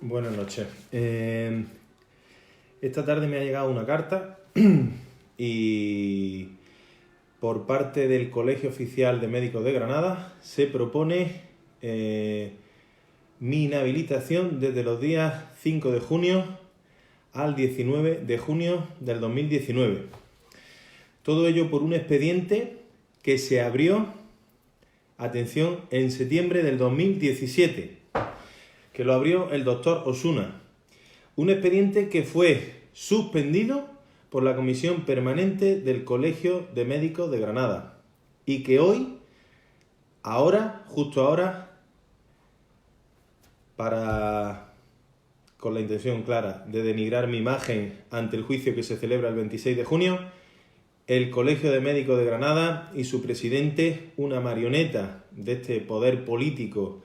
Buenas noches. Esta tarde me ha llegado una carta y por parte del Colegio Oficial de Médicos de Granada se propone mi inhabilitación desde los días 5 de junio al 19 de junio del 2019. Todo ello por un expediente que se abrió, atención, en septiembre del 2017, que lo abrió el doctor Osuna. Un expediente que fue suspendido por la Comisión Permanente del Colegio de Médicos de Granada y que hoy, justo ahora, con la intención clara de denigrar mi imagen ante el juicio que se celebra el 26 de junio, el Colegio de Médicos de Granada y su presidente, una marioneta de este poder político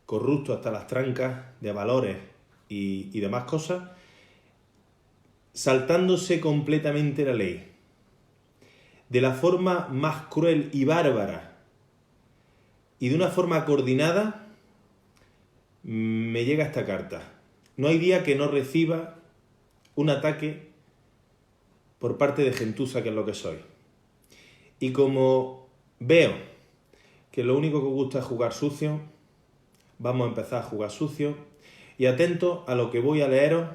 corrupto hasta las trancas de valores y demás cosas, saltándose completamente la ley, de la forma más cruel y bárbara y de una forma coordinada, me llega esta carta. No hay día que no reciba un ataque por parte de gentuza, que es lo que soy. Y como veo que lo único que os gusta es jugar sucio, vamos a empezar a jugar sucio. Y atento a lo que voy a leeros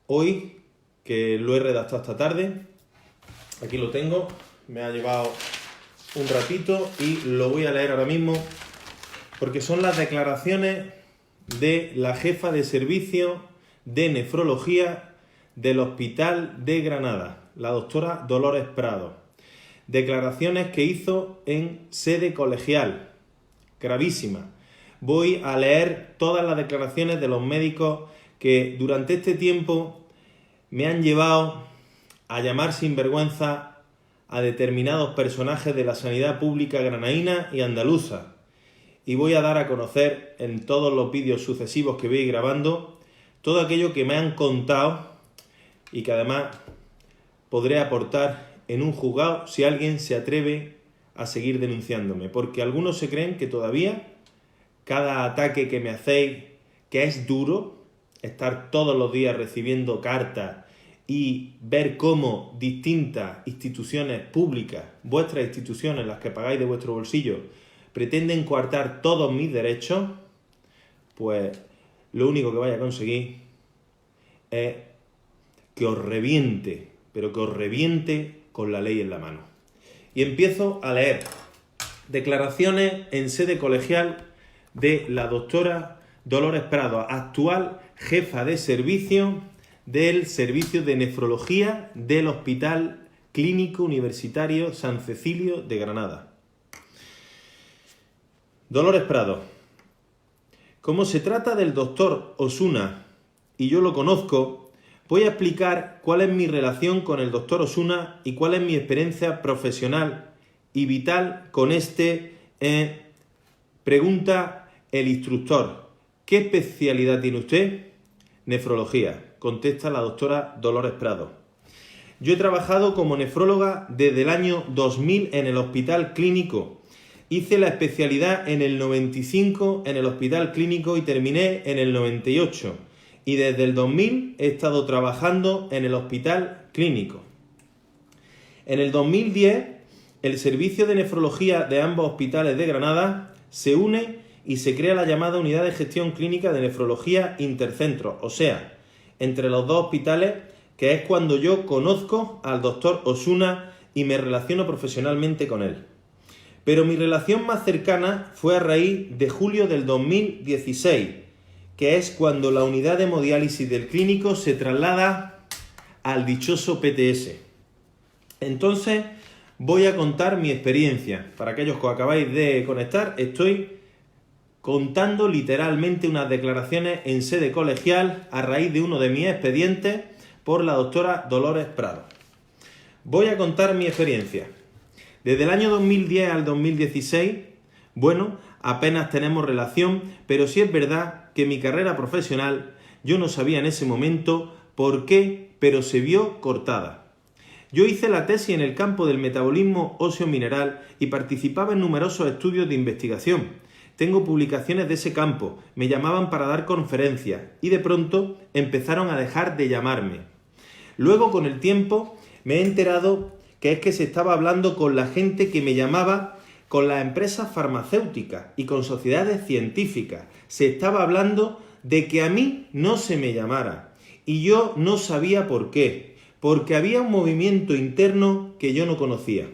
hoy, que lo he redactado esta tarde. Aquí lo tengo, me ha llevado un ratito y lo voy a leer ahora mismo, porque son las declaraciones de la jefa de servicio de nefrología del Hospital de Granada, la doctora Dolores Prado. Declaraciones que hizo en sede colegial, gravísima. Voy a leer todas las declaraciones de los médicos que durante este tiempo me han llevado a llamar sinvergüenza a determinados personajes de la sanidad pública granadina y andaluza. Y voy a dar a conocer en todos los vídeos sucesivos que voy grabando todo aquello que me han contado y que además podré aportar en un juzgado si alguien se atreve a seguir denunciándome. Porque algunos se creen que todavía cada ataque que me hacéis, que es duro, estar todos los días recibiendo cartas y ver cómo distintas instituciones públicas, vuestras instituciones, las que pagáis de vuestro bolsillo, pretenden coartar todos mis derechos, pues lo único que vais a conseguir es que os reviente, pero que os reviente con la ley en la mano. Y empiezo a leer declaraciones en sede colegial de la doctora Dolores Prado, actual jefa de servicio del Servicio de Nefrología del Hospital Clínico Universitario San Cecilio de Granada. Dolores Prado: como se trata del doctor Osuna y yo lo conozco, voy a explicar cuál es mi relación con el doctor Osuna y cuál es mi experiencia profesional y vital con este. Pregunta el instructor: ¿qué especialidad tiene usted? Nefrología, contesta la doctora Dolores Prado. Yo he trabajado como nefróloga desde el año 2000 en el Hospital Clínico. Hice la especialidad en el 95 en el Hospital Clínico y terminé en el 98. Y desde el 2000 he estado trabajando en el Hospital Clínico. En el 2010, el servicio de nefrología de ambos hospitales de Granada se une y se crea la llamada Unidad de Gestión Clínica de Nefrología Intercentros, o sea, entre los dos hospitales, que es cuando yo conozco al doctor Osuna y me relaciono profesionalmente con él. Pero mi relación más cercana fue a raíz de julio del 2016, que es cuando la unidad de hemodiálisis del clínico se traslada al dichoso PTS. Entonces voy a contar mi experiencia. Para aquellos que acabáis de conectar, estoy contando literalmente unas declaraciones en sede colegial a raíz de uno de mis expedientes por la doctora Dolores Prado. Voy a contar mi experiencia. Desde el año 2010 al 2016, apenas tenemos relación, pero sí es verdad que mi carrera profesional, yo no sabía en ese momento por qué, pero se vio cortada. Yo hice la tesis en el campo del metabolismo óseo mineral y participaba en numerosos estudios de investigación tengo publicaciones de ese campo, me llamaban para dar conferencias y de pronto empezaron a dejar de llamarme. Luego, con el tiempo, me he enterado que es que se estaba hablando con la gente que me llamaba, con las empresas farmacéuticas y con sociedades científicas. Se estaba hablando de que a mí no se me llamara y yo no sabía por qué, porque había un movimiento interno que yo no conocía.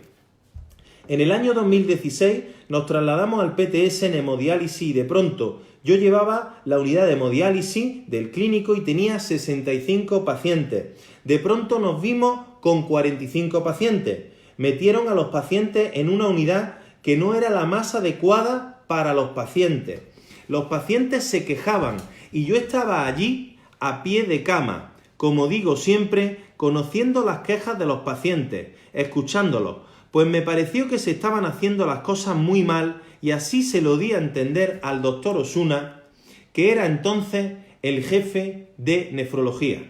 En el año 2016 nos trasladamos al PTS en hemodiálisis y de pronto yo llevaba la unidad de hemodiálisis del clínico y tenía 65 pacientes. De pronto nos vimos con 45 pacientes. Metieron a los pacientes en una unidad que no era la más adecuada para los pacientes. Los pacientes se quejaban y yo estaba allí a pie de cama, como digo siempre, conociendo las quejas de los pacientes, escuchándolos, pues me pareció que se estaban haciendo las cosas muy mal y así se lo di a entender al doctor Osuna, que era entonces el jefe de nefrología.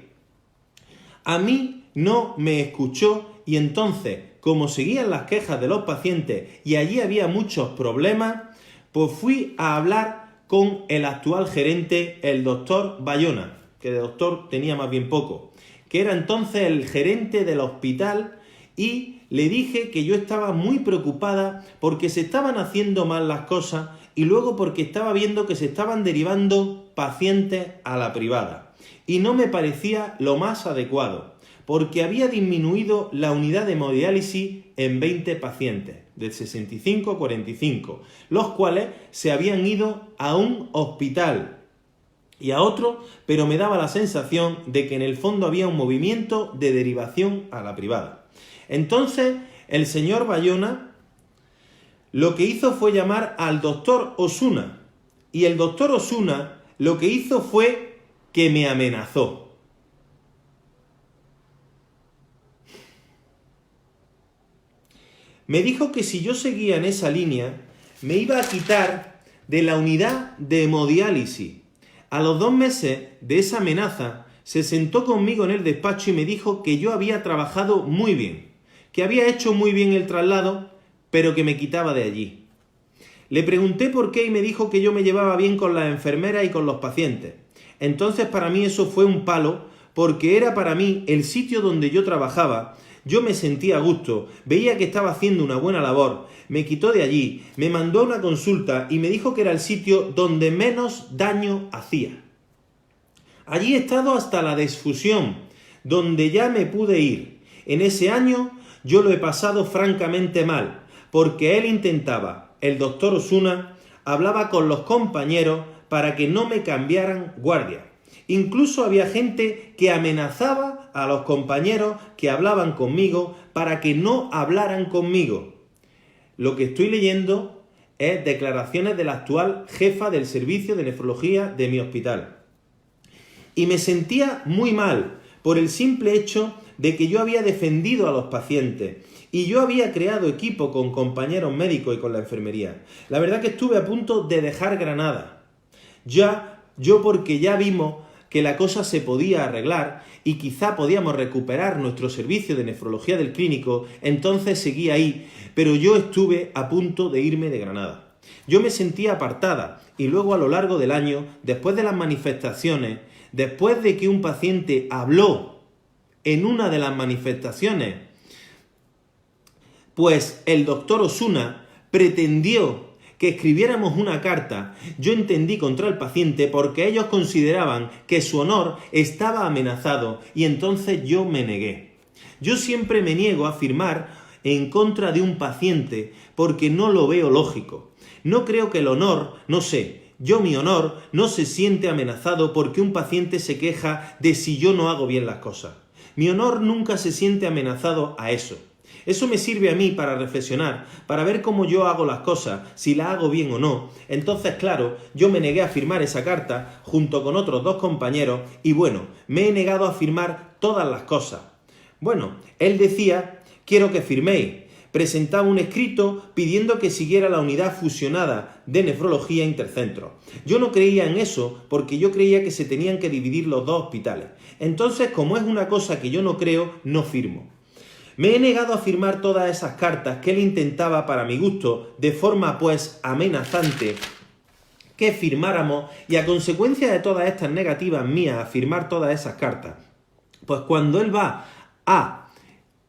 A mí no me escuchó y entonces, como seguían las quejas de los pacientes y allí había muchos problemas, pues fui a hablar con el actual gerente, el doctor Bayona, que de doctor tenía más bien poco, que era entonces el gerente del hospital, y le dije que yo estaba muy preocupada porque se estaban haciendo mal las cosas y luego porque estaba viendo que se estaban derivando pacientes a la privada. Y no me parecía lo más adecuado, porque había disminuido la unidad de hemodiálisis en 20 pacientes, de 65 a 45, los cuales se habían ido a un hospital y a otro, pero me daba la sensación de que en el fondo había un movimiento de derivación a la privada. Entonces, el señor Bayona lo que hizo fue llamar al doctor Osuna, y el doctor Osuna lo que hizo fue que me amenazó. Me dijo que si yo seguía en esa línea, me iba a quitar de la unidad de hemodiálisis. A los 2 meses de esa amenaza, se sentó conmigo en el despacho y me dijo que yo había trabajado muy bien, que había hecho muy bien el traslado, pero que me quitaba de allí. Le pregunté por qué y me dijo que yo me llevaba bien con las enfermeras y con los pacientes. Entonces para mí eso fue un palo, porque era para mí el sitio donde yo trabajaba. Yo me sentía a gusto, veía que estaba haciendo una buena labor, me quitó de allí, me mandó a una consulta y me dijo que era el sitio donde menos daño hacía. Allí he estado hasta la desfusión, donde ya me pude ir. En ese año yo lo he pasado francamente mal, porque él intentaba, el doctor Osuna, hablaba con los compañeros para que no me cambiaran guardia. Incluso había gente que amenazaba a los compañeros que hablaban conmigo para que no hablaran conmigo. Lo que estoy leyendo es declaraciones de la actual jefa del servicio de nefrología de mi hospital. Y me sentía muy mal por el simple hecho de que yo había defendido a los pacientes y yo había creado equipo con compañeros médicos y con la enfermería. La verdad que estuve a punto de dejar Granada. Yo porque ya vimos que la cosa se podía arreglar y quizá podíamos recuperar nuestro servicio de nefrología del clínico, entonces seguí ahí, pero yo estuve a punto de irme de Granada. Yo me sentía apartada y luego a lo largo del año, después de las manifestaciones, después de que un paciente habló en una de las manifestaciones, pues el doctor Osuna pretendió que escribiéramos una carta, yo entendí contra el paciente porque ellos consideraban que su honor estaba amenazado y entonces yo me negué. Yo siempre me niego a firmar en contra de un paciente porque no lo veo lógico. No creo que el honor, mi honor no se siente amenazado porque un paciente se queja de si yo no hago bien las cosas. Mi honor nunca se siente amenazado a eso. Eso me sirve a mí para reflexionar, para ver cómo yo hago las cosas, si las hago bien o no. Entonces, claro, yo me negué a firmar esa carta junto con otros 2 compañeros y bueno, me he negado a firmar todas las cosas. Bueno, él decía, quiero que firméis. Presentaba un escrito pidiendo que siguiera la unidad fusionada de nefrología intercentros. Yo no creía en eso porque yo creía que se tenían que dividir los 2 hospitales. Entonces, como es una cosa que yo no creo, no firmo. Me he negado a firmar todas esas cartas que él intentaba, para mi gusto, de forma pues amenazante, que firmáramos y a consecuencia de todas estas negativas mías a firmar todas esas cartas, pues cuando él va a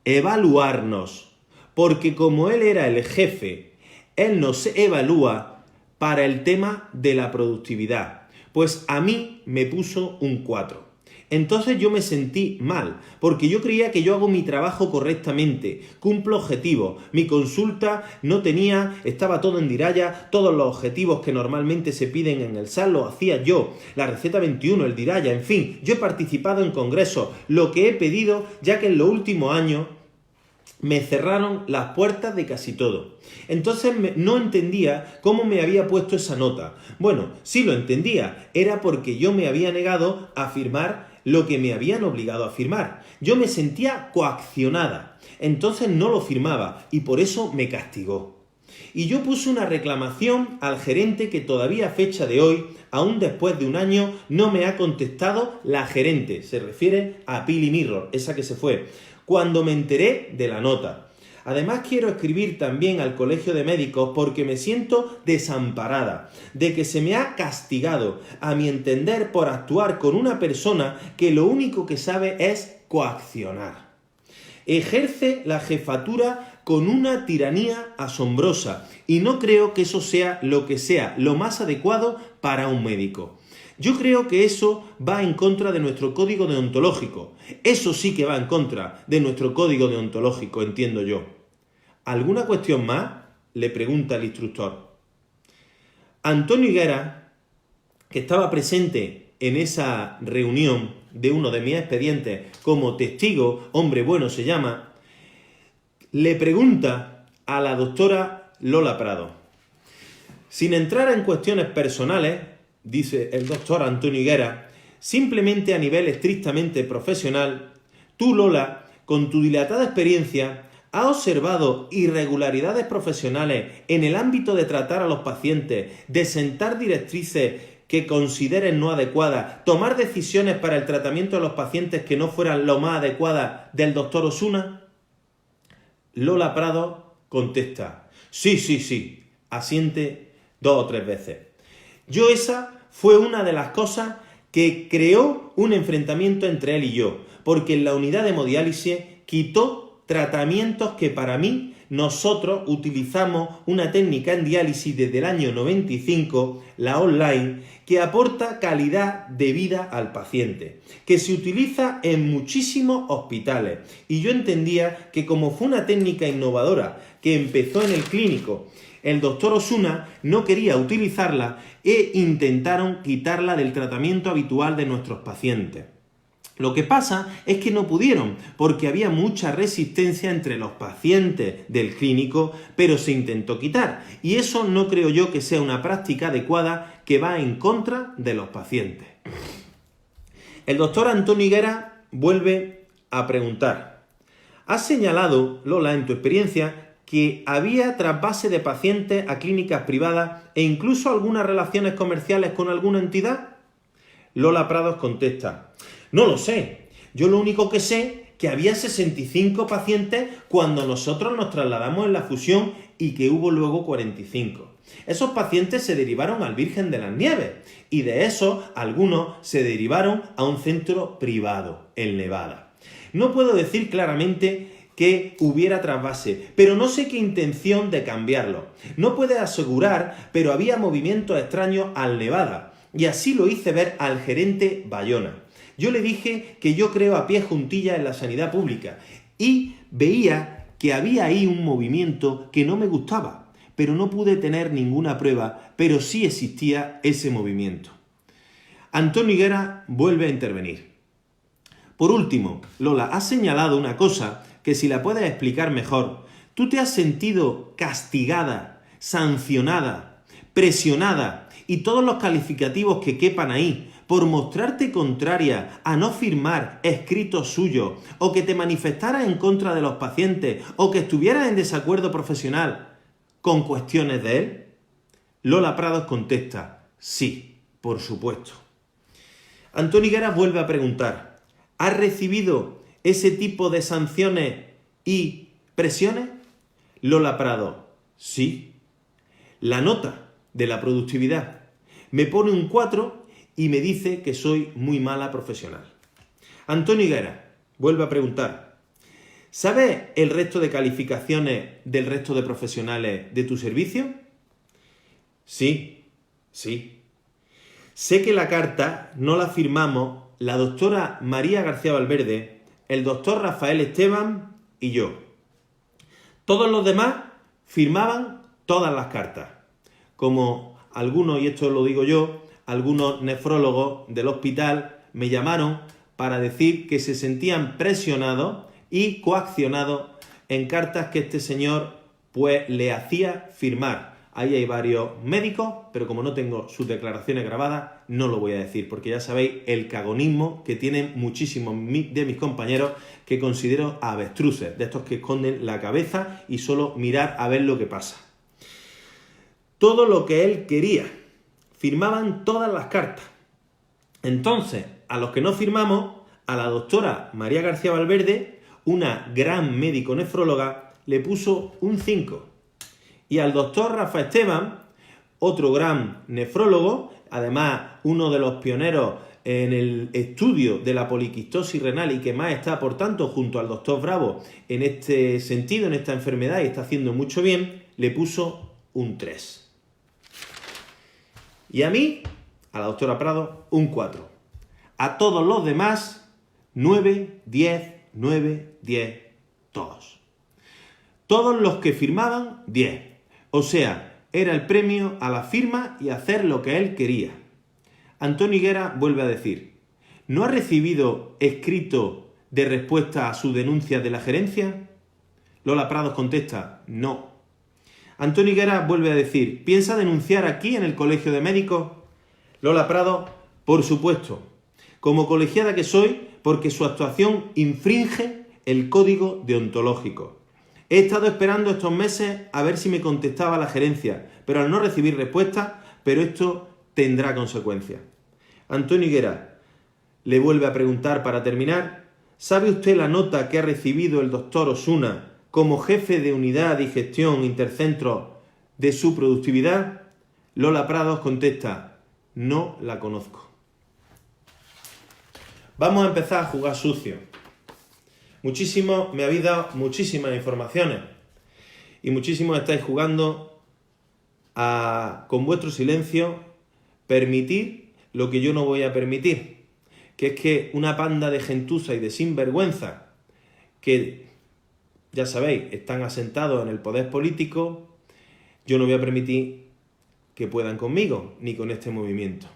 evaluarnos, porque como él era el jefe, él nos evalúa para el tema de la productividad, pues a mí me puso un 4. Entonces yo me sentí mal, porque yo creía que yo hago mi trabajo correctamente, cumplo objetivos, mi consulta estaba todo en diraya, todos los objetivos que normalmente se piden en el SAT los hacía yo, la receta 21, el diraya, en fin, yo he participado en congresos, lo que he pedido, ya que en los últimos años me cerraron las puertas de casi todo. Entonces no entendía cómo me había puesto esa nota. Bueno, sí lo entendía, era porque yo me había negado a firmar lo que me habían obligado a firmar. Yo me sentía coaccionada, entonces no lo firmaba y por eso me castigó. Y yo puse una reclamación al gerente que todavía a fecha de hoy, aún después de un año, no me ha contestado la gerente. Se refiere a Pili Mirror, esa que se fue, cuando me enteré de la nota. Además quiero escribir también al Colegio de Médicos porque me siento desamparada, de que se me ha castigado, a mi entender, por actuar con una persona que lo único que sabe es coaccionar. Ejerce la jefatura con una tiranía asombrosa y no creo que eso sea lo más adecuado para un médico. Yo creo que eso va en contra de nuestro código deontológico. Eso sí que va en contra de nuestro código deontológico, entiendo yo. ¿Alguna cuestión más?, le pregunta el instructor. Antonio Higuera, que estaba presente en esa reunión de uno de mis expedientes como testigo, hombre bueno se llama, le pregunta a la doctora Lola Prado. Sin entrar en cuestiones personales, dice el doctor Antonio Higuera, simplemente a nivel estrictamente profesional, tú, Lola, con tu dilatada experiencia, ¿has observado irregularidades profesionales en el ámbito de tratar a los pacientes, de sentar directrices que consideres no adecuadas, tomar decisiones para el tratamiento de los pacientes que no fueran lo más adecuadas del doctor Osuna? Lola Prado contesta, sí, asiente 2 o 3 veces. Esa fue una de las cosas que creó un enfrentamiento entre él y yo, porque en la unidad de hemodiálisis quitó tratamientos que para mí nosotros utilizamos una técnica en diálisis desde el año 95, la online, que aporta calidad de vida al paciente, que se utiliza en muchísimos hospitales. Y yo entendía que como fue una técnica innovadora que empezó en el clínico, el doctor Osuna no quería utilizarla e intentaron quitarla del tratamiento habitual de nuestros pacientes. Lo que pasa es que no pudieron, porque había mucha resistencia entre los pacientes del clínico, pero se intentó quitar. Y eso no creo yo que sea una práctica adecuada que va en contra de los pacientes. El doctor Antonio Higuera vuelve a preguntar. ¿Has señalado, Lola, en tu experiencia, que había trasvase de pacientes a clínicas privadas e incluso algunas relaciones comerciales con alguna entidad? Lola Prados contesta, no lo sé, yo lo único que sé que había 65 pacientes cuando nosotros nos trasladamos en la fusión y que hubo luego 45. Esos pacientes se derivaron al Virgen de las Nieves y de esos algunos se derivaron a un centro privado en Nevada. No puedo decir claramente que hubiera trasvase, pero no sé qué intención de cambiarlo. No puede asegurar, pero había movimientos extraños al Nevada, y así lo hice ver al gerente Bayona. Yo le dije que yo creo a pie juntillas en la sanidad pública, y veía que había ahí un movimiento que no me gustaba, pero no pude tener ninguna prueba, pero sí existía ese movimiento. Antonio Higuera vuelve a intervenir. Por último, Lola, has señalado una cosa que si la puedes explicar mejor. ¿Tú te has sentido castigada, sancionada, presionada y todos los calificativos que quepan ahí por mostrarte contraria a no firmar escritos suyos o que te manifestaras en contra de los pacientes o que estuvieras en desacuerdo profesional con cuestiones de él? Lola Prados contesta, sí, por supuesto. Antonio Higuera vuelve a preguntar, ¿has recibido ese tipo de sanciones y presiones? Lola Prado, sí. La nota de la productividad. me pone un 4 y me dice que soy muy mala profesional. Antonio Higuera vuelve a preguntar: ¿sabes el resto de calificaciones del resto de profesionales de tu servicio? Sí. Sé que la carta no la firmamos la doctora María García Valverde, el doctor Rafael Esteban y yo. Todos los demás firmaban todas las cartas. Como algunos, y esto lo digo yo, algunos nefrólogos del hospital me llamaron para decir que se sentían presionados y coaccionados en cartas que este señor pues le hacía firmar. Ahí hay varios médicos, pero como no tengo sus declaraciones grabadas, no lo voy a decir, porque ya sabéis el cagonismo que tienen muchísimos de mis compañeros que considero avestruces, de estos que esconden la cabeza y solo mirar a ver lo que pasa. Todo lo que él quería, firmaban todas las cartas. Entonces, a los que no firmamos, a la doctora María García Valverde, una gran médico nefróloga, le puso un 5. Y al doctor Rafa Esteban, otro gran nefrólogo, además uno de los pioneros en el estudio de la poliquistosis renal y que más está, por tanto, junto al doctor Bravo en este sentido, en esta enfermedad, y está haciendo mucho bien, le puso un 3. Y a mí, a la doctora Prado, un 4. A todos los demás, 9, 10, 9, 10, todos. Todos los que firmaban, 10. O sea, era el premio a la firma y hacer lo que él quería. Antonio Higuera vuelve a decir: ¿no ha recibido escrito de respuesta a su denuncia de la gerencia? Lola Prados contesta: no. Antonio Higuera vuelve a decir: ¿piensa denunciar aquí en el Colegio de Médicos? Lola Prados: por supuesto, como colegiada que soy, porque su actuación infringe el código deontológico. He estado esperando estos meses a ver si me contestaba la gerencia, pero al no recibir respuesta, pero esto tendrá consecuencias. Antonio Higuera le vuelve a preguntar para terminar: ¿sabe usted la nota que ha recibido el doctor Osuna como jefe de unidad y gestión intercentro de su productividad? Lola Prados contesta: no la conozco. Vamos a empezar a jugar sucio. Me habéis dado muchísimas informaciones y muchísimos estáis jugando a, con vuestro silencio, permitir lo que yo no voy a permitir, que es que una panda de gentuza y de sinvergüenza que, ya sabéis, están asentados en el poder político, yo no voy a permitir que puedan conmigo ni con este movimiento.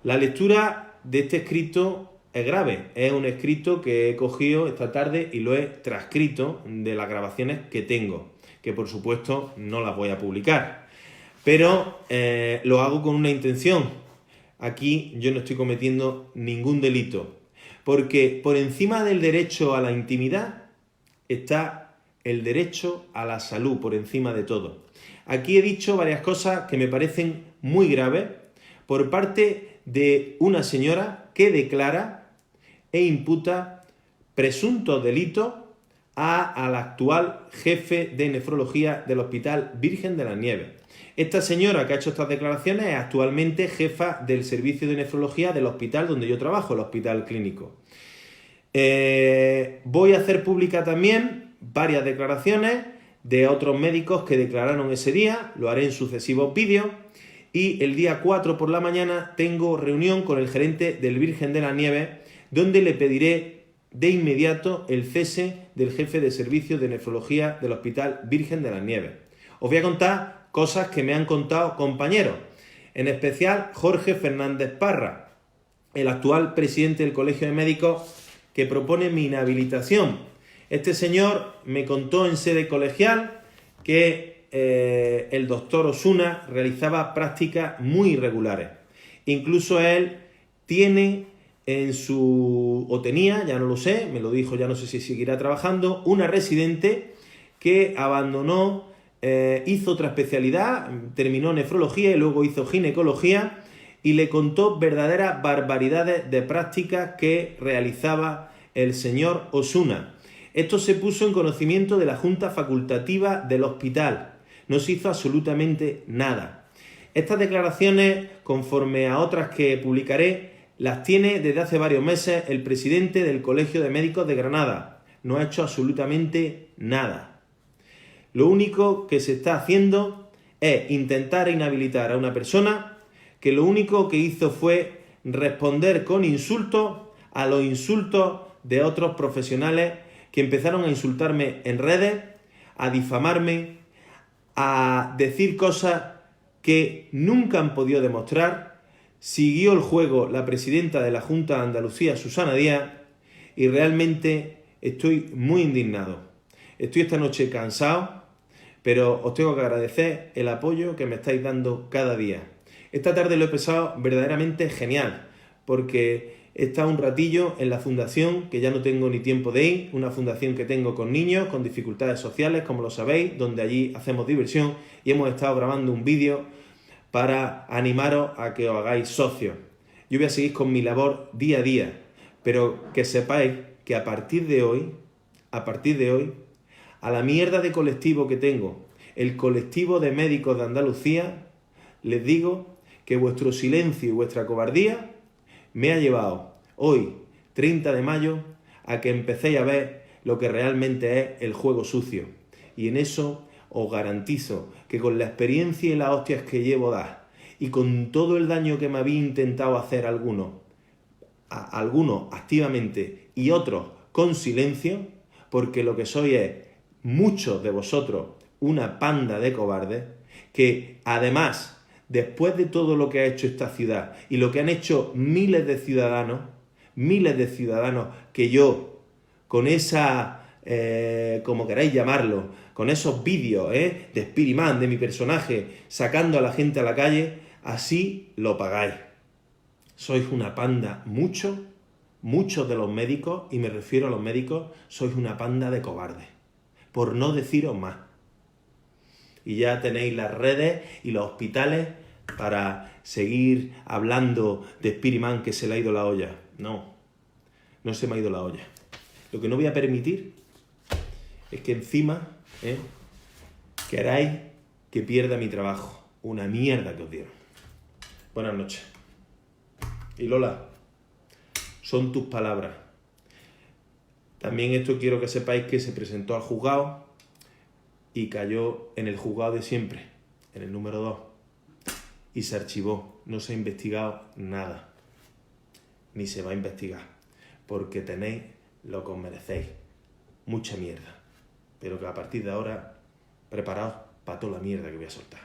La lectura de este escrito es grave, es un escrito que he cogido esta tarde y lo he transcrito de las grabaciones que tengo, que por supuesto no las voy a publicar, pero lo hago con una intención. Aquí yo no estoy cometiendo ningún delito, porque por encima del derecho a la intimidad está el derecho a la salud, por encima de todo. Aquí he dicho varias cosas que me parecen muy graves por parte de una señora que declara e imputa presuntos delitos al actual jefe de nefrología del Hospital Virgen de las Nieves. Esta señora que ha hecho estas declaraciones es actualmente jefa del servicio de nefrología del hospital donde yo trabajo, el Hospital Clínico. Voy a hacer pública también varias declaraciones de otros médicos que declararon ese día, lo haré en sucesivos vídeos, y el día 4 por la mañana tengo reunión con el gerente del Virgen de las Nieves, donde le pediré de inmediato el cese del jefe de servicio de nefrología del Hospital Virgen de las Nieves. Os voy a contar cosas que me han contado compañeros, en especial Jorge Fernández Parra, el actual presidente del Colegio de Médicos, que propone mi inhabilitación. Este señor me contó en sede colegial que el doctor Osuna realizaba prácticas muy irregulares. Incluso él tiene tenía, ya no lo sé, me lo dijo, ya no sé si seguirá trabajando, una residente que abandonó, hizo otra especialidad, terminó nefrología y luego hizo ginecología, y le contó verdaderas barbaridades de prácticas que realizaba el señor Osuna. Esto se puso en conocimiento de la Junta Facultativa del hospital. No se hizo absolutamente nada. Estas declaraciones, conforme a otras que publicaré, las tiene desde hace varios meses el presidente del Colegio de Médicos de Granada. No ha hecho absolutamente nada. Lo único que se está haciendo es intentar inhabilitar a una persona que lo único que hizo fue responder con insultos a los insultos de otros profesionales que empezaron a insultarme en redes, a difamarme, a decir cosas que nunca han podido demostrar. Siguió el juego la presidenta de la Junta de Andalucía, Susana Díaz, y realmente estoy muy indignado. Estoy esta noche cansado, pero os tengo que agradecer el apoyo que me estáis dando cada día. Esta tarde lo he pasado verdaderamente genial, porque he estado un ratillo en la fundación, que ya no tengo ni tiempo de ir, una fundación que tengo con niños con dificultades sociales, como lo sabéis, donde allí hacemos diversión, y hemos estado grabando un vídeo para animaros a que os hagáis socios. Yo voy a seguir con mi labor día a día, pero que sepáis que a partir de hoy, a la mierda de colectivo que tengo, el colectivo de médicos de Andalucía, les digo que vuestro silencio y vuestra cobardía me ha llevado hoy, 30 de mayo, a que empecéis a ver lo que realmente es el juego sucio. Y en eso os garantizo que con la experiencia y las hostias que llevo dar, y con todo el daño que me habéis intentado hacer algunos activamente y otros con silencio, porque lo que sois es, muchos de vosotros, una panda de cobardes, que además, después de todo lo que ha hecho esta ciudad y lo que han hecho miles de ciudadanos que yo, con esa, como queráis llamarlo, con esos vídeos de Spiderman, de mi personaje, sacando a la gente a la calle, así lo pagáis. Sois una panda, muchos de los médicos, y me refiero a los médicos, sois una panda de cobardes, por no deciros más. Y ya tenéis las redes y los hospitales para seguir hablando de Spiderman, que se le ha ido la olla. No se me ha ido la olla. Lo que no voy a permitir es que encima queráis que pierda mi trabajo. Una mierda que os dieron. Buenas noches. Y Lola, son tus palabras. También esto quiero que sepáis que se presentó al juzgado y cayó en el juzgado de siempre, en el número 2. Y se archivó. No se ha investigado nada. Ni se va a investigar. Porque tenéis lo que os merecéis. Mucha mierda. Pero que a partir de ahora, preparaos para toda la mierda que voy a soltar.